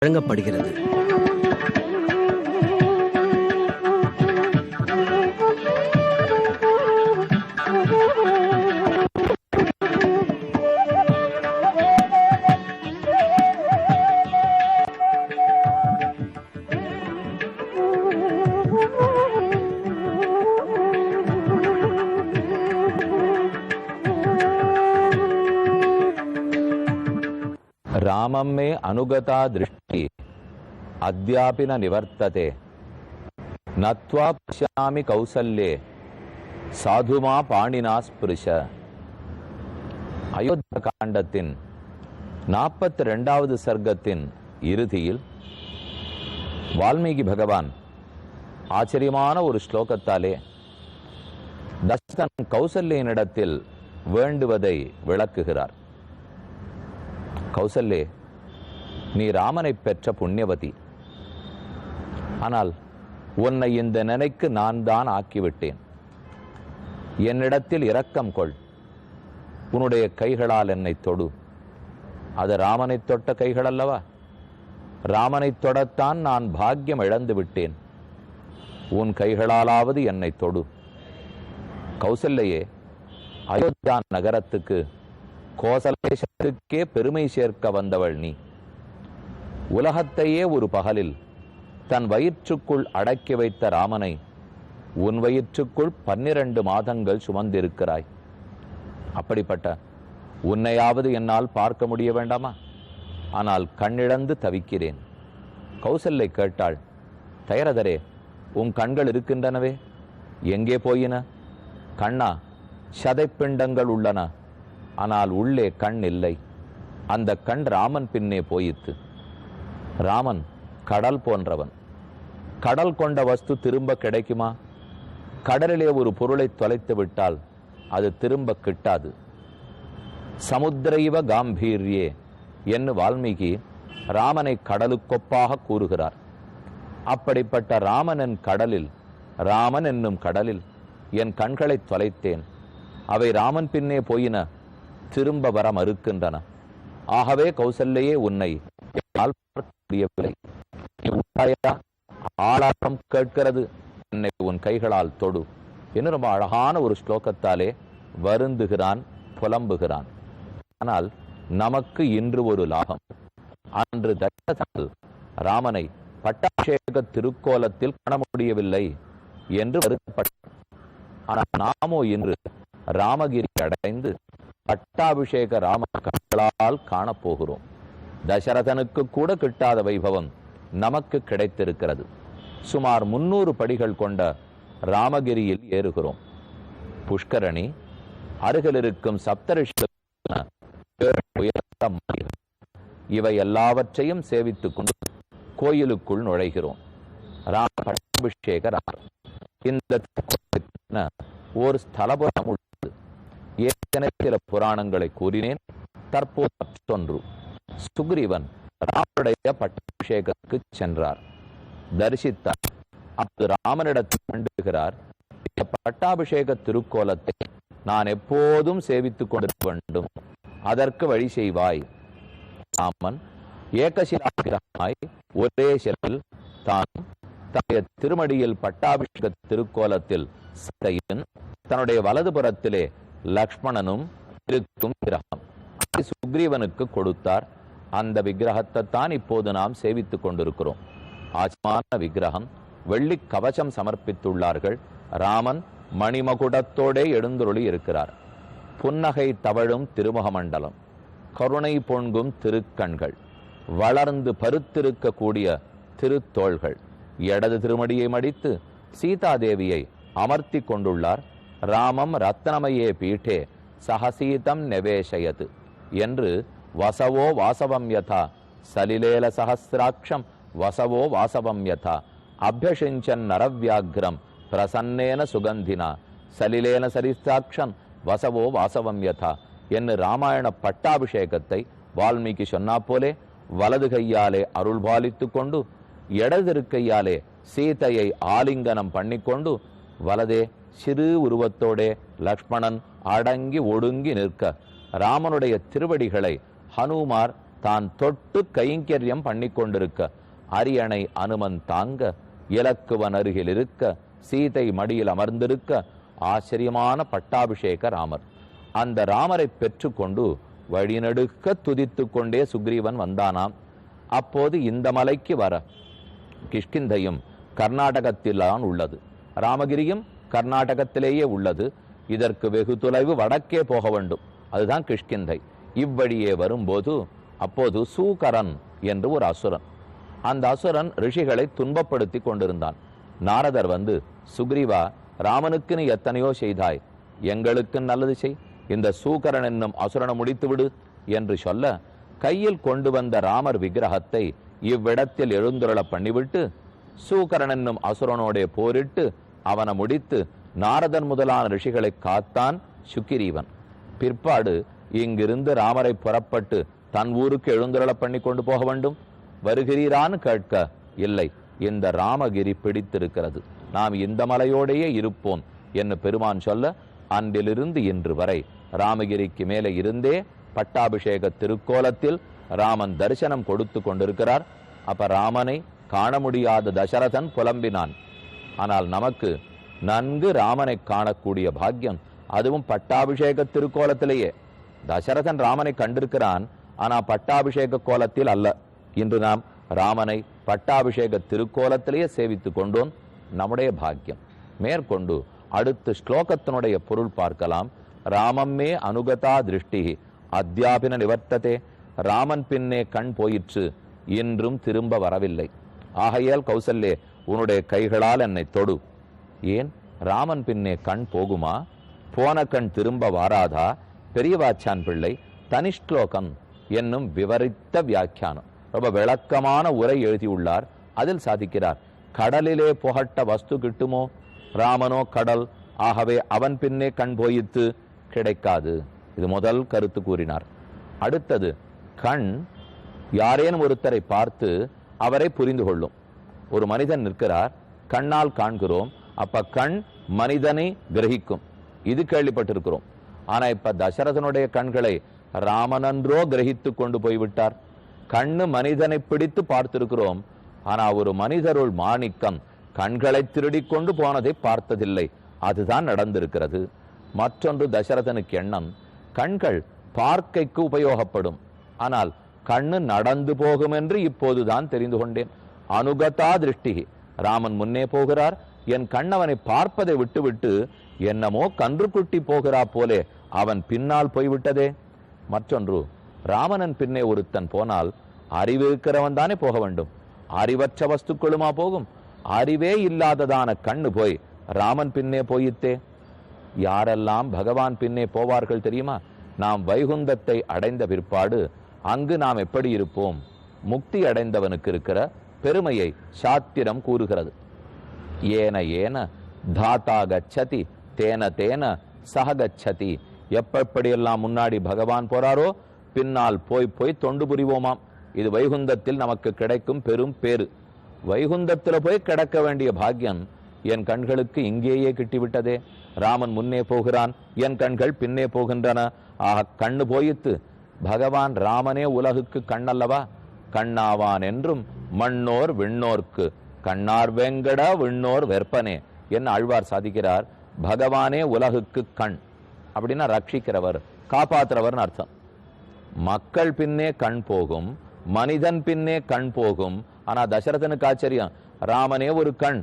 வழங்கப்படுகிறது. रामं मे अनुगता दृष्टि अद्यापि न निवर्तते नत्वा पश्यामि कौसल्ये साधुमा पाणिना स्पृश. அயோத்தியா காண்டத்தின் 42வது சர்க்கத்தின் இறுதியில் வால்மீகி பகவான் ஆச்சரியமான ஒரு ஸ்லோகத்தாலே தசரதன் கௌசல்யனிடத்தில் வேண்டுவதை விளக்குகிறார். கௌசல்யே, நீ ராமனை பெற்ற புண்ணியவதி. ஆனால் உன்னை இந்த நிலைக்கு நான் தான் ஆக்கிவிட்டேன். என்னிடத்தில் இரக்கம் கொள். உன்னுடைய கைகளால் என்னை தொடு. அது ராமனை தொட்ட கைகள் அல்லவா? ராமனை தொடத்தான் நான் பாக்கியம் இழந்து விட்டேன். உன் கைகளாலாவது என்னை தொடு. கௌசல்யே, அயோத்தியா நகரத்துக்கு கோசலேஷத்துக்கே பெருமை சேர்க்க வந்தவள் நீ. உலகத்தையே ஒரு பகலில் தன் வயிற்றுக்குள் அடக்கி வைத்த ராமனை உன் வயிற்றுக்குள் 12 மாதங்கள் சுமந்திருக்கிறாய். அப்படிப்பட்ட உன்னையாவது என்னால் பார்க்க முடிய வேண்டாமா? ஆனால் கண்ணிழந்து தவிக்கிறேன். கௌசல்யை கேட்டாள், தயரதரே, உன் கண்கள் இருக்கின்றனவே, எங்கே போயின? கண்ணா, சதைப்பிண்டங்கள் உள்ளன, ஆனால் உள்ளே கண் இல்லை. அந்த கண் ராமன் பின்னே போயிற்று. ராமன் கடல் போன்றவன். கடல் கொண்ட வஸ்து திரும்ப கிடைக்குமா? கடலிலே ஒரு பொருளை தொலைத்து விட்டால் அது திரும்ப கிட்டாது. சமுத்திரைவ காம்பீர்யே என்று வால்மீகி ராமனை கடலுக்கொப்பாக கூறுகிறார். அப்படிப்பட்ட ராமன் என்னும் கடலில் என் கண்களை தொலைத்தேன். அவை ராமன் பின்னே போயின, திரும்ப வர மறுக்கின்றன. ஆகவே கௌசல்யே, உன்னை முடியவில்லை. ஆளாரம் கேட்கிறது, என்னை உன் கைகளால் தொடு என்று ரொம்ப அழகான ஒரு ஸ்லோகத்தாலே வருந்துகிறான், புலம்புகிறான். ஆனால் நமக்கு இன்று ஒரு லாபம். அன்று தசரதன் ராமனை பட்டாபிஷேக திருக்கோலத்தில் காண முடியவில்லை என்று வருத்தப்பட்டார். ஆனால் நாமோ இன்று ராமகிரி அடைந்து பட்டாபிஷேக ராமகளால் காணப்போகிறோம். தசரதனுக்கு கூட கிட்டாத வைபவம் நமக்கு கிடைத்திருக்கிறது. சுமார் 300 படிகள் கொண்ட ராமகிரியில் ஏறுகிறோம். புஷ்கரணி, அருகில் இருக்கும் சப்தரிஷி, இவை எல்லாவற்றையும் சேவித்துக் கொண்டு கோயிலுக்குள் நுழைகிறோம். ராம பட்டாபிஷேக இந்த ஒரு ஸ்தலபுரம் உள்ளது. ஏற்கனவே சில புராணங்களை கூறினேன். தற்போது மற்றொன்று. சுக்ரீவன் ராமனுடைய பட்டாபிஷேகத்துக்கு சென்றார், தரிசித்தார். அப்போது ராமனிடத்தில் வேண்டுகிறார், இந்த பட்டாபிஷேக திருக்கோலத்தை நான் எப்போதும் சேவித்துக் கொண்டிருக்க வேண்டும், அதற்கு வழி செய்வாய். ராமன் ஏகசிலாகிரகமாய் ஒரே சிலையில் தான் தன்னுடைய திருமடியில் பட்டாபிஷேக திருக்கோலத்தில் சீதையின், தன்னுடைய வலதுபுறத்திலே லக்ஷ்மணனும் இருக்கும் விக்கிரகம் சுக்ரீவனுக்கு கொடுத்தார். அந்த விக்கிரகத்தை தான் இப்போது நாம் சேவித்துக் கொண்டிருக்கிறோம். ஆச்சரியமான விக்கிரகம். வெள்ளி கவசம் சமர்ப்பித்துள்ளார்கள். ராமன் மணிமகுடத்தோடே எழுந்தருளி இருக்கிறார். புன்னகை தவழும் திருமுகமண்டலம், கருணை பொங்கும் திருக்கண்கள், வளர்ந்து பருத்திருக்கக்கூடிய திருத்தோள்கள், இடது திருமடியை மடித்து சீதாதேவியை அமர்த்தி கொண்டுள்ளார். ராமம் ரத்னமயே பீட்டே சஹசீதம் நெவேஷயது என்று வசவோ வாசவம் யதா சலிலேல சஹசிராட்சம் வசவோ வாசவம் யதா அபியஷிஞ்சன் நரவியாகிரம் பிரசன்னேன சுகந்தினா சலிலேன சரிஸ்தாட்சம் வசவோ வாசவம் யதா என்று ராமாயண பட்டாபிஷேகத்தை வால்மீகி சொன்னா போலே வலது கையாலே அருள் பாலித்து கொண்டு இடது கையாலே சீதையை ஆலிங்கனம் பண்ணிக்கொண்டு வலதே சிறு உருவத்தோடே லக்ஷ்மணன் அடங்கி ஒடுங்கி நிற்க ராமனுடைய திருவடிகளை ஹனுமார் தான் தொட்டு கைங்கரியம் பண்ணி கொண்டிருக்க அரியணை அனுமன் தாங்க இலக்குவன் அருகில் இருக்க சீதை மடியில் அமர்ந்திருக்க ஆச்சரியமான பட்டாபிஷேக ராமர். அந்த ராமரை பெற்றுக்கொண்டு வழிநடுக்க துதித்து கொண்டே சுக்ரீவன் வந்தானாம். அப்போது இந்த மலைக்கு வர கிஷ்கிந்தையும் கர்நாடகத்தில்தான் உள்ளது, ராமகிரியும் கர்நாடகத்திலேயே உள்ளது. இதற்கு வெகு தொலைவு வடக்கே போக வேண்டும், அதுதான் கிஷ்கிந்தை. இவ்வழியே வரும்போது அப்போது சூகரன் என்று ஒரு அசுரன், அந்த அசுரன் ரிஷிகளை துன்பப்படுத்தி கொண்டிருந்தான். நாரதர் வந்து, சுக்ரீவா, ராமனுக்கு நீ எத்தனையோ செய்தாய், எங்களுக்கு நல்லது செய், இந்த சூகரன் என்னும் அசுரனை முடித்து விடு என்று சொல்ல, கையில் கொண்டு வந்த ராமர் விக்கிரகத்தை இவ்விடத்தில் எழுந்துருள பண்ணிவிட்டு சூகரன் என்னும் அசுரனோட போரிட்டு அவனை முடித்து நாரதன் முதலான ரிஷிகளை காத்தான் சுக்கிரீவன். பிற்பாடு இங்கிருந்து ராமரை புறப்பட்டு தன் ஊருக்கு எழுந்துருள பண்ணி கொண்டு போக வேண்டும். வருகிறீரான்னு கேட்க, இல்லை, இந்த ராமகிரி பிடித்திருக்கிறது, நாம் இந்த மலையோடையே இருப்போம் என்று பெருமான் சொல்ல, அன்றிலிருந்து இன்று வரை ராமகிரிக்கு மேலே இருந்தே பட்டாபிஷேக திருக்கோலத்தில் ராமன் தரிசனம் கொடுத்து கொண்டிருக்கிறார். அப்ப ராமனை காண முடியாத தசரதன் புலம்பினான். ஆனால் நமக்கு நன்கு ராமனை காணக்கூடிய பாக்கியம், அதுவும் பட்டாபிஷேக திருக்கோலத்திலேயே. தசரதன் ராமனை கண்டிருக்கிறான், ஆனா பட்டாபிஷேக கோலத்தில் அல்ல. இன்று நாம் ராமனை பட்டாபிஷேக திருக்கோலத்திலேயே சேவித்து கொண்டோம், நம்முடைய பாக்கியம். மேற்கொண்டு அடுத்த ஸ்லோகத்தினுடைய பொருள் பார்க்கலாம். ராமம்மே அனுகதா திருஷ்டி அத்தியாபின நிவர்த்ததே. ராமன் பின்னே கண் போயிற்று, இன்றும் திரும்ப வரவில்லை. ஆகையால் கௌசல்யே, உன்னுடைய கைகளால் என்னை தொடு. ஏன் ராமன் பின்னே கண் போகுமா? போன கண் திரும்ப வாராதா? பெரியவாச்சான் பிள்ளை தனிஷ்லோகம் என்னும் விவரித்த வியாக்கியானம், ரொம்ப விளக்கமான உரை எழுதியுள்ளார். அதில் சாதிக்கிறார், கடலிலே புகட்ட வஸ்து கிட்டுமோ? ராமனோ கடல், ஆகவே அவன் பின்னே கண் போயித்து கிடைக்காது. இது முதல் கருத்து கூறினார். அடுத்தது, கண் யாரேனும் ஒருத்தரை பார்த்து அவரை புரிந்து கொள்ளும். ஒரு மனிதன் நிற்கிறார், கண்ணால் காண்கிறோம், அப்ப கண் மனிதனை கிரகிக்கும், இது கேள்விப்பட்டிருக்கிறோம். ஆனா இப்ப தசரதனுடைய கண்களை ராமனன்றோ கிரகித்து கொண்டு போய்விட்டார். கண்ணு மனிதனை பிடித்து பார்த்திருக்கிறோம், ஆனா ஒரு மனிதருள் மாணிக்கம் கண்களை திருடி கொண்டு போனதை பார்த்ததில்லை. அதுதான் நடந்திருக்கிறது. மற்றொன்று, தசரதனுக்கு எண்ணம், கண்கள் பார்க்கைக்கு உபயோகப்படும், ஆனால் கண்ணு நடந்து போகும் என்று இப்போதுதான் தெரிந்து கொண்டேன். அனுகதா திருஷ்டி, ராமன் முன்னே போகிறார், என் கண்ணவனை பார்ப்பதை விட்டுவிட்டு என்னமோ கன்றுக்குட்டி போகிறா போலே அவன் பின்னால் போய்விட்டதே. மற்றொன்று, ராமனன் பின்னே ஒருத்தன் போனால் அறிவிருக்கிறவன் தானே போக வேண்டும், அறிவற்ற வஸ்துக்களுமா போகும்? அறிவே இல்லாததான கண்ணு போய் ராமன் பின்னே போயித்தே. யாரெல்லாம் பகவான் பின்னே போவார்கள் தெரியுமா? நாம் வைகுந்தத்தை அடைந்த பிற்பாடு அங்கு நாம் எப்படி இருப்போம்? முக்தி அடைந்தவனுக்கு இருக்கிற பெருமையை சாத்திரம் கூறுகிறது. ஏன ஏன தாத்தா கச்சதி தேன தேன சககச்சதி. எப்படியெல்லாம் முன்னாடி பகவான் போறாரோ பின்னால் போய் போய் தொண்டு புரிவோமாம். இது வைகுந்தத்தில் நமக்கு கிடைக்கும் பெரும் பேரு. வைகுந்தத்தில் போய் கிடக்க வேண்டிய பாக்கியம் என் கண்களுக்கு இங்கேயே கிட்டிவிட்டதே. ராமன் முன்னே போகிறான், என் கண்கள் பின்னே போகின்றன. ஆக கண்ணு போயித்து. பகவான் ராமனே உலகுக்கு கண்ணல்லவா? கண்ணாவான் என்றும் மண்ணோர் விண்ணோர்க்கு கண்ணார் வெங்கட விண்ணோர் வெற்பனே என்ன ஆழ்வார் சாதிக்கிறார். பகவானே உலகுக்கு கண், அப்படின்னா ரட்சிக்கிறவர், காப்பாற்றுறவர்னு அர்த்தம். மக்கள் பின்னே கண் போகும், மனிதன் பின்னே கண் போகும். ஆனா தசரதனுக்கு ஆச்சரியம், ராமனே ஒரு கண்,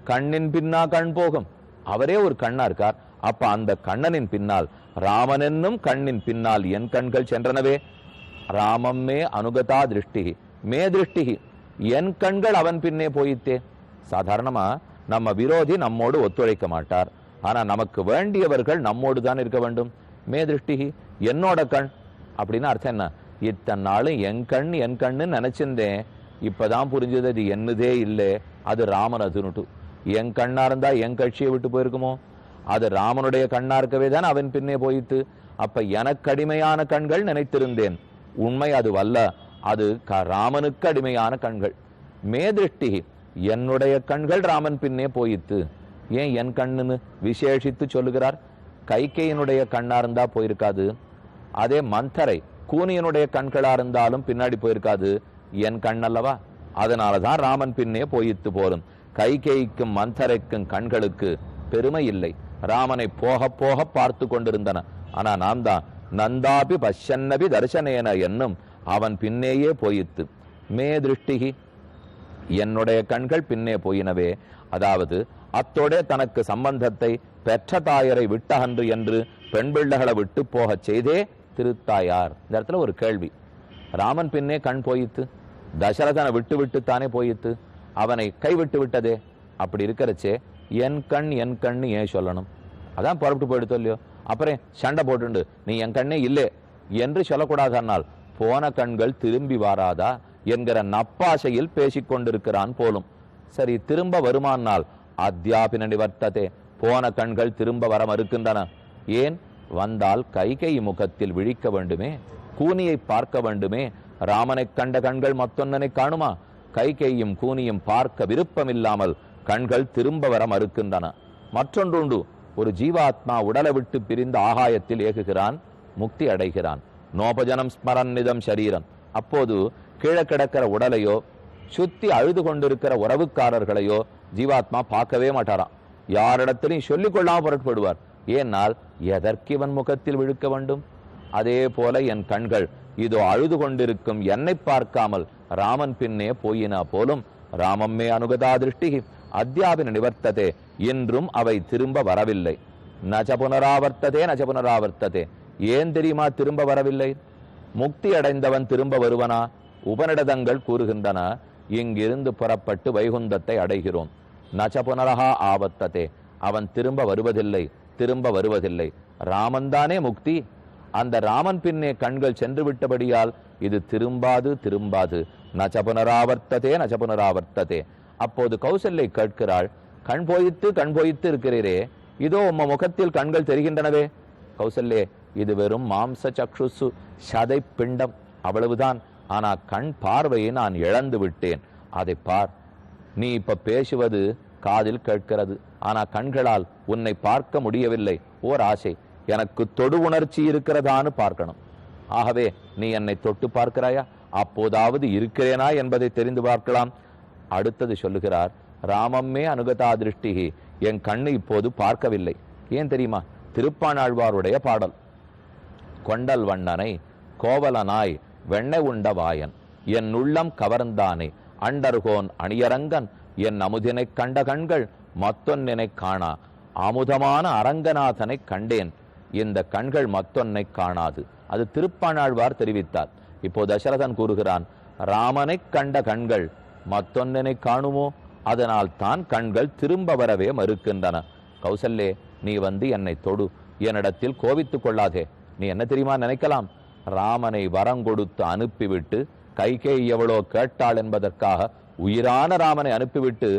கண்ணின் பின்னா கண் போகும், அவரே ஒரு கண்ணா இருக்கார். அப்ப அந்த கண்ணனின் பின்னால், ராமன் என்னும் கண்ணின் பின்னால் என் கண்கள் சென்றனவே. ராமம்மே அனுகதா திருஷ்டி மே திருஷ்டி, என் கண்கள் அவன் பின்னே போயித்தே. சாதாரணமா நம்ம விரோதி நம்மோடு ஒத்துழைக்க மாட்டார், ஆனா நமக்கு வேண்டியவர்கள் நம்மோடு தான் இருக்க வேண்டும். மே திருஷ்டி, என்னோட கண் அப்படின்னு அர்த்தம் என்ன? இத்தனை நாளும் என் கண் என் கண்ணு நினைச்சிருந்தேன், இப்பதான் புரிஞ்சது அது என்னதே இல்லை, அது ராமன் அதுன்னுட்டு. என் கண்ணா இருந்தா என் கட்சியை விட்டு போயிருக்குமோ? அது ராமனுடைய கண்ணா இருக்கவே தான் அவன் பின்னே போயிட்டு. அப்ப எனக்கு அடிமையான கண்கள் நினைத்திருந்தேன், உண்மை அது வல்ல, அது ராமனுக்கு அடிமையான கண்கள். மே திருஷ்டி, என்னுடைய கண்கள் ராமன் பின்னே போயிட்டு. ஏன் என் கண்ணுன்னு விசேஷித்து சொல்லுகிறார்? கைகையினுடைய கண்ணா இருந்தா போயிருக்காது. அதே மந்தரை கூனியனுடைய கண்களா இருந்தாலும் பின்னாடி போயிருக்காது, என் கண் அல்லவா. அதனாலதான் ராமன் பின்னே போயித்து போலும். கைகேயிக்கும் மந்தரைக்கும் கண்களுக்கு பெருமை இல்லை, ராமனை போக போக பார்த்து கொண்டிருந்தன. ஆனா நாம் தான் நந்தாபி பஷ்யன்னபி தர்சனேன என்னும் அவன் பின்னேயே போயித்து. மே திருஷ்டிகி, என்னுடைய கண்கள் பின்னே போயினவே. அதாவது அத்தோட தனக்கு சம்பந்தத்தை பெற்ற தாயரை விட்டகன்று என்று பெண் பிள்ளைகளை விட்டு போக செய்தே திருத்தாயார். இந்த இடத்துல ஒரு கேள்வி, ராமன் பின்னே கண் போயித்து, தசரதனை விட்டு விட்டுத்தானே போயித்து, அவனை கைவிட்டு விட்டதே. அப்படி இருக்கிறச்சே என் கண் என் கண்ணு ஏன் சொல்லணும்? அதான் புறப்பட்டு போயிடுத்தோ இல்லையோ, அப்புறம் சண்டை போட்டுண்டு நீ என் கண்ணே இல்லை என்று சொல்லக்கூடாதனால் போன கண்கள் திரும்பி வாராதா என்கிற நப்பாசையில் பேசிக்கொண்டிருக்கிறான் போலும். சரி, திரும்ப வருமானால் அத்தியாபின நிவர்த்ததே, போன கண்கள் திரும்ப வர மறுக்கின்றன. ஏன்? வந்தால் கைகை முகத்தில் விழிக்க வேண்டுமே, கூனியை பார்க்க வேண்டுமே. ராமனை கண்ட கண்கள் மத்தொன்னனை காணுமா? கைகையும் கூனியும் பார்க்க விருப்பமில்லாமல் கண்கள் திரும்ப வர மறுக்கின்றன. மற்றொன்றுண்டு, ஒரு ஜீவாத்மா உடலை விட்டு பிரிந்த ஆகாயத்தில் ஏகுகிறான், முக்தி அடைகிறான். நோபஜனம் ஸ்மரநிதம் சரீரம். அப்போது கீழே கிடக்கிற உடலையோ சுத்தி அழுது கொண்டிருக்கிற உறவுக்காரர்களையோ ஜீவாத்மா பார்க்கவே மாட்டாராம். யாரிடத்திலையும் சொல்லிக் கொள்ளாம புறப்படுவார். ஏனால் எதற்கு இவன் முகத்தில் விழுக்க வேண்டும்? அதே போல என் கண்கள் இதோ அழுது கொண்டிருக்கும் என்னை பார்க்காமல் ராமன் பின்னே போயினா போலும். ராமம்மே அனுகதா திருஷ்டி அத்தியாபின நிவர்த்ததே, இன்றும் அவை திரும்ப வரவில்லை. நச்ச புனராவர்த்ததே நச்ச புனராவர்த்ததே. ஏன் தெரியுமா திரும்ப வரவில்லை? முக்தி அடைந்தவன் திரும்ப வருவனா? உபநிடதங்கள் கூறுகின்றன, இங்கிருந்து புறப்பட்டு வைகுந்தத்தை அடைகிறோம். நச்ச புனரஹா ஆவர்த்ததே, அவன் திரும்ப வருவதில்லை, திரும்ப வருவதில்லை. ராமன்தானே முக்தி. அந்த ராமன் பின்னே கண்கள் சென்று விட்டபடியால் இது திரும்பாது திரும்பாது. நச்ச புனராவர்த்ததே நச்ச புனராவர்த்ததே. அப்போது கௌசல்யை கேட்கிறாள், கண் போயித்து இருக்கிறீரே, இதோ உம்ம முகத்தில் கண்கள் தெரிகின்றனவே. கௌசல்யே, இது வெறும் மாம்ச சக்ஷுசு, சதை பிண்டம், அவ்வளவுதான். ஆனா கண் பார்வையை நான் இழந்து விட்டேன். அதை பார். நீ இப்ப பேசுவது காதில் கேட்கிறது, ஆனா கண்களால் உன்னை பார்க்க முடியவில்லை. ஓர் ஆசை, எனக்கு தொடு உணர்ச்சி இருக்கிறதான்னு பார்க்கணும். ஆகவே நீ என்னை தொட்டு பார்க்கிறாயா? அப்போதாவது இருக்கிறேனா என்பதை தெரிந்து பார்க்கலாம். அடுத்தது சொல்லுகிறார், ராமம்மே அனுகதா திருஷ்டிகி, என் கண்ணு இப்போது பார்க்கவில்லை. ஏன் தெரியுமா? திருப்பாணாழ்வாருடைய பாடல், கொண்டல் வண்ணனை கோவலனாய் வெண்ணை உண்ட வாயன் என் உள்ளம் கவர்ந்தானே அண்டர்கோன் அணியரங்கன் என் அமுதினை கண்ட கண்கள் மத்தொன்னினை காணா அமுதமான அரங்கநாதனை கண்டேன், இந்த கண்கள் மத்தொன்னை காணாது. அது திருப்பாணாழ்வார் தெரிவித்தார். இப்போ தசரதன் கூறுகிறான், ராமனை கண்ட கண்கள் மத்தொன்னினை காணுமோ? அதனால் தான் கண்கள் திரும்ப வரவே மறுக்கின்றன. கௌசல்யே, நீ வந்து என்னை தொடு, என்னிடத்தில் கோபித்துக் கொள்ளாதே. நீ என்ன தெரியுமா நினைக்கலாம்? ராமனை வரங்கொடுத்து அனுப்பிவிட்டு கைகேயி எவ்வளோ கேட்டாள் என்பதற்காக உயிரான ராமனை அனுப்பிவிட்டு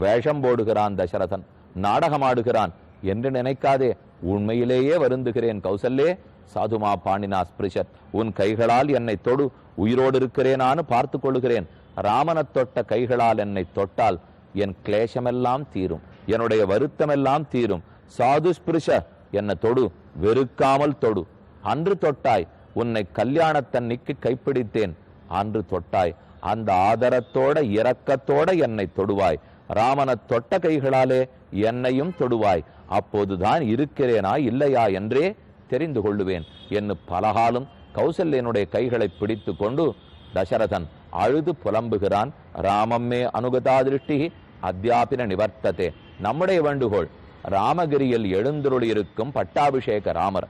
வேஷம் போடுகிறான் தசரதன், நாடகமாடுகிறான் என்று நினைக்காதே. உண்மையிலேயே வருந்துகிறேன் கௌசல்யே. சாதுமா பாணினா ஸ்பிரிஷத், உன் கைகளால் என்னை தொடு, உயிரோடு இருக்கிறேனான்னு பார்த்து கொள்ளுகிறேன். ராமனை தொட்ட கைகளால் என்னை தொட்டால் என் கிளேசமெல்லாம் தீரும், என்னுடைய வருத்தமெல்லாம் தீரும். சாது ஸ்பிரிஷ, என்னை தொடு, வெறுக்காமல் தொடு. அன்று தொட்டாய், உன்னை கல்யாணத்தன்னைக்கு கைப்பிடித்தேன், அன்று தொட்டாய். அந்த ஆதரத்தோட இரக்கத்தோட என்னை தொடுவாய். ராமனை தொட்ட கைகளாலே என்னையும் தொடுவாய். அப்போதுதான் இருக்கிறேனா இல்லையா என்றே தெரிந்து கொள்ளுவேன் என்று பலகாலும் கௌசல்யனுடைய கைகளை பிடித்து கொண்டு தசரதன் அழுது புலம்புகிறான். ராமம்மே அனுகதா திருஷ்டி அத்தியாபின நிவர்த்ததே. நம்முடைய வேண்டுகோள், ராமகிரியில் எழுந்தருளியிருக்கும் பட்டாபிஷேக ராமர்,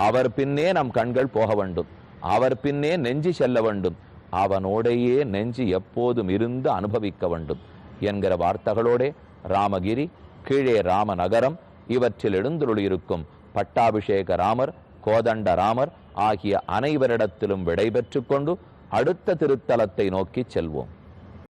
அவர் பின்னே நம் கண்கள் போக வேண்டும், அவர் பின்னே நெஞ்சு செல்ல வேண்டும், அவனோடையே நெஞ்சு எப்போதும் இருந்து அனுபவிக்க வேண்டும் என்கிற வார்த்தைகளோடே ராமகிரி, கீழே ராமநகரம், இவற்றில் எழுந்தருளியிருக்கும் பட்டாபிஷேக ராமர், கோதண்ட ராமர் ஆகிய அனைவரிடத்திலும் விடை பெற்று கொண்டு அடுத்த திருத்தலத்தை நோக்கி செல்வோம்.